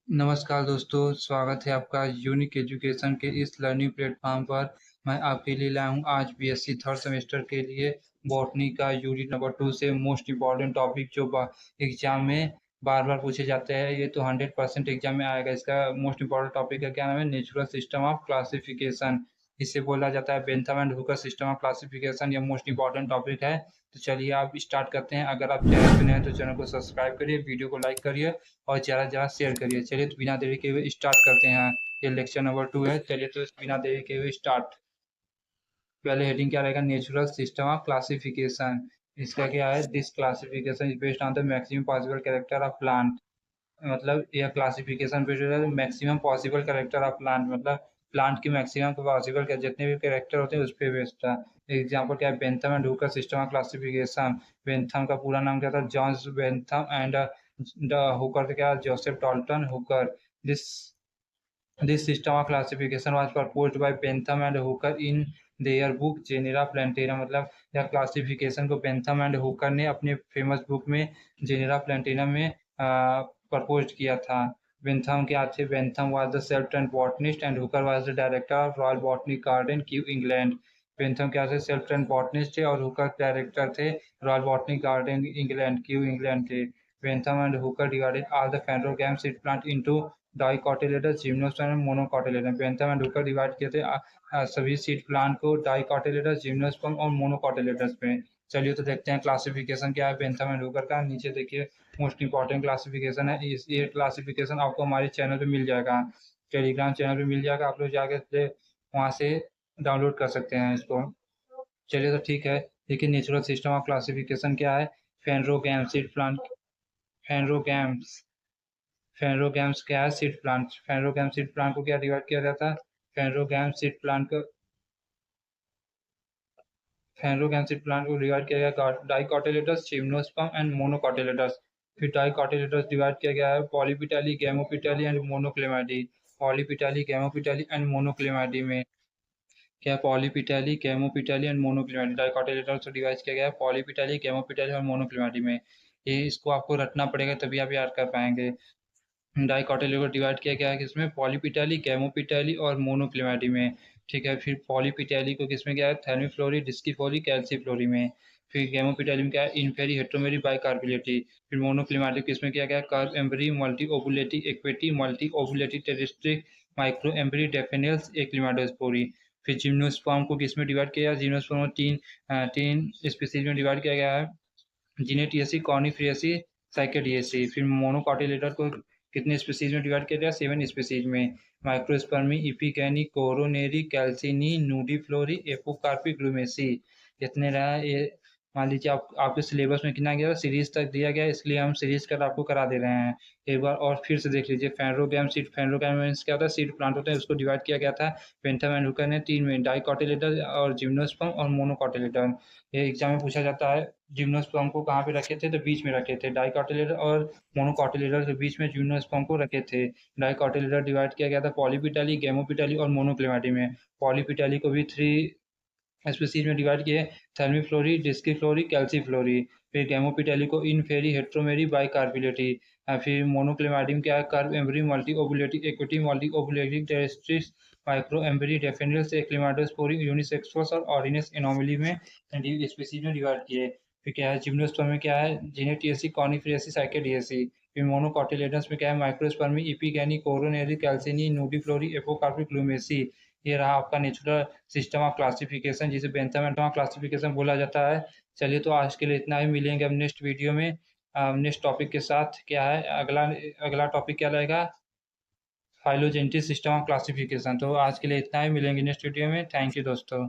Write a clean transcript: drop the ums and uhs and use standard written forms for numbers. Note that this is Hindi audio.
नमस्कार दोस्तों, स्वागत है आपका यूनिक एजुकेशन के इस लर्निंग प्लेटफ़ॉर्म पर। मैं आपके लिए लाया हूँ आज बीएससी थर्ड सेमेस्टर के लिए बॉटनी का यूनिट नंबर 2 से मोस्ट इम्पोर्टेंट टॉपिक जो एग्ज़ाम में बार-बार पूछे जाते हैं। ये तो 100% एग्ज़ाम में आएगा। इसका मोस्ट इम्पोर्टेंट टॉपिक का क्या नाम है? Natural system of classification. इसे बोला जाता है Bentham and Hooker system of classification. ये मोस्ट इम्पोर्टेंट टॉपिक है। तो चलिए आप स्टार्ट करते हैं। अगर आप चैनल पे नए हैं तो चैनल को सब्सक्राइब करिए, वीडियो को लाइक करिए और ज़्यादा से ज़्यादा शेयर करिए। चलिए तो बिना देरी के हुए स्टार्ट करते हैं। ये लेक्चर नंबर 2 है। चलिए तो बिना देरी के हुए स्टार्ट। पहले हेडिंग क्या रहेगा? Natural system of classification. इसका क्या है? This classification is based on the maximum possible character of plant. मतलब यह क्लासिफिकेशन बेस्ड है maximum possible character of plant, मतलब प्लांट की मैक्सिमम पॉसिबल के जितने भी कैरेक्टर होते हैं उस पे बेस्ड है। एग्जांपल क्या है? Bentham and Hooker system of classification. Bentham का पूरा नाम क्या था? John Bentham and the Hooker का क्या? Joseph Dalton Hooker. This This system of classification was proposed by Bentham and Hooker in their book Genera Plantarum। मतलब यह क्लासिफिकेशन को बेंथम एंड हुकर ने अपने फेमस बुक में जेनेरा प्लांटेनम में प्रपोज किया था। बेंथम के थे? Bentham was the self trained botanist and Hooker was the director of Royal Botanic Garden Kew England. Bentham क्या थे? सेल्फ ट्रेंड बॉटनिस्ट थे और हुकर डायरेक्टर थे Royal Botanic Garden England Kew England के। Bentham and Hooker divided all the phanerogam seed plant into dicotyledons, gymnosperm and monocotyledons. Bentham and Hooker divide किए थे सभी सीड प्लांट को डाइकोटिलेडस, जिम्नोस्पर्म और मोनोकोटिलेडस में। चलिए तो देखते हैं क्लासिफिकेशन क्या है बेंथम एंड हुकर का। नीचे देखिए मोस्ट इंपॉर्टेंट क्लासिफिकेशन है। ये क्लासिफिकेशन आपको हमारे चैनल पे मिल जाएगा, टेलीग्राम चैनल पे मिल जाएगा। आप लोग जाके वहाँ से डाउनलोड कर सकते हैं इसको। चलिए तो ठीक है। देखिए नेचुरल सिस्टम ऑफ क्लासिफिकेशन क्या है? फेनरोगैम सीड प्लांट। फेनरोगैम्स फेनरोगैम्स क्या है? Seed plant. Phanerogam seed plant को क्या डिवाइड किया जाता है? फेनरोगैम सीड प्लांट को फेनरोगैम सीड प्लांट को डिवाइड किया गया डाइकोटिलेडस, जिम्नोस्पर्म एंड मोनोकोटिलेडस। फिर डाइकोटिलेडस डिवाइड किया गया है पॉलीपिटाली, गैमोपिटाली एंड मोनोक्लेमाइडी। पॉलीपिटाली, गैमोपिटाली एंड मोनोक्लेमाइडी में क्या? पॉलीपिटाली, गैमोपिटाली एंड मोनोक्लेमाइडी। डाइकोटिलेडस को डिवाइड किया गया है पॉलीपिटाली, गैमोपिटाली और मोनोक्लेमाइडी में। ये इसको आपको रटना पड़ेगा तभी आप याद कर पाएंगे। डाइकोटिलेडन को डिवाइड किया गया है किसमें? पॉलीपिटाली, गैमोपिटाली और मोनोक्लेमाइडी में। ठीक है। फिर पॉलीपिटाली को किसमें क्या है? थैल्मिफ्लोरी, डिस्कीफ्लोरी, कैल्सीफ्लोरी में। फिर गैमोपिटाली में क्या है? इन्फेरी, हेट्रोमेरी, बाइकार्बोलेटी। फिर मोनोक्लेमाइडी किसमें किया गया? Curvembryae, multiovulatae, aquaticae, multiovulatae, terrestres, microembryae, daphnales, achlamydosporeae. फिर जिम्नोस्पर्म को किसमें डिवाइड किया गया? जिम्नोस्पर्म को तीन स्पीसीज में डिवाइड किया गया है। जिनेटियसी, कॉर्निफेरियसी, साइकेडियसी। फिर मोनोकोटिलेडन को कितने स्पीसीज में डिवाइड किया गया? 7 स्पीसीज में। माइक्रोस्पर्मी, इपिगैनी, कोरोनेरी, कैल्सिनी, नूडीफ्लोरी, एपोकार्पी, ग्लूमेसी। इतने रहा ये। मान लीजिए आपके सिलेबस में कितना गया? सीरीज तक दिया गया, इसलिए हम सीरीज कर आपको करा दे रहे हैं। एक बार और फिर से देख लीजिए। फेनरोगैम सीड, फेनरोगैम मीन्स क्या होता है? सीड प्लांट होते हैं, उसको डिवाइड किया गया था बेंथम एंड हुकर ने 3 में, डाइकोटिलेडन और जिम्नोस्पर्म और मोनोकोटिलेडन। ये एग्जाम में पूछा जाता है। जिम्नोस्पर्म को कहाँ पे रखे थे? तो बीच में रखे थे। डाइकोटिलेडन और मोनोकोटिलेडन के बीच में जिम्नोस्पर्म को रखे थे। डाइकोटिलेडन डिवाइड किया गया था पॉलीपिटाली, गैमोपिटाली और मोनोक्लेमाइडी में। पॉलीपिटाली को भी 3 स्पीसीज में डिवाइड किए। थर्मीफ्लोरी, डिस्कीफ्लोरी, कैल्सीफ्लोरी। फिर गैमोपिटाली को इनफेरी, हेट्रोमेरी, बाइकार्बोलेटी। फिर मोनोक्लेमाइडी में क्या है? Curvembryae, multiovulatae, aquaticae, multiovulatae, terrestres, microembryae, daphnales, achlamydosporeae, unisexuales और ऑर्डिनस एनोमली में स्पीसीज में डिवाइड किए। फिर क्या है? जिम्नोस्पर्म में क्या है? जेनेटियसी, कॉर्निफेरियसी, साइकेडियसी। फिर मोनोकोटिलेडन्स में क्या है? माइक्रोस्पर्मी, इपिगैनी, कोरोनेरी, कैल्सिनी, नूडीफ्लोरी, एपोकार्पी, ग्लूमेसी। ये रहा आपका नेचुरल सिस्टम ऑफ क्लासिफिकेशन, जिसे बेंथम एंड क्लासिफिकेशन बोला जाता है। चलिए तो आज के लिए इतना ही। मिलेंगे अब नेक्स्ट वीडियो में नेक्स्ट टॉपिक के साथ। क्या है अगला? अगला टॉपिक क्या रहेगा? Phylogenetic system of classification. तो आज के लिए इतना ही। मिलेंगे नेक्स्ट वीडियो में। थैंक यू दोस्तों।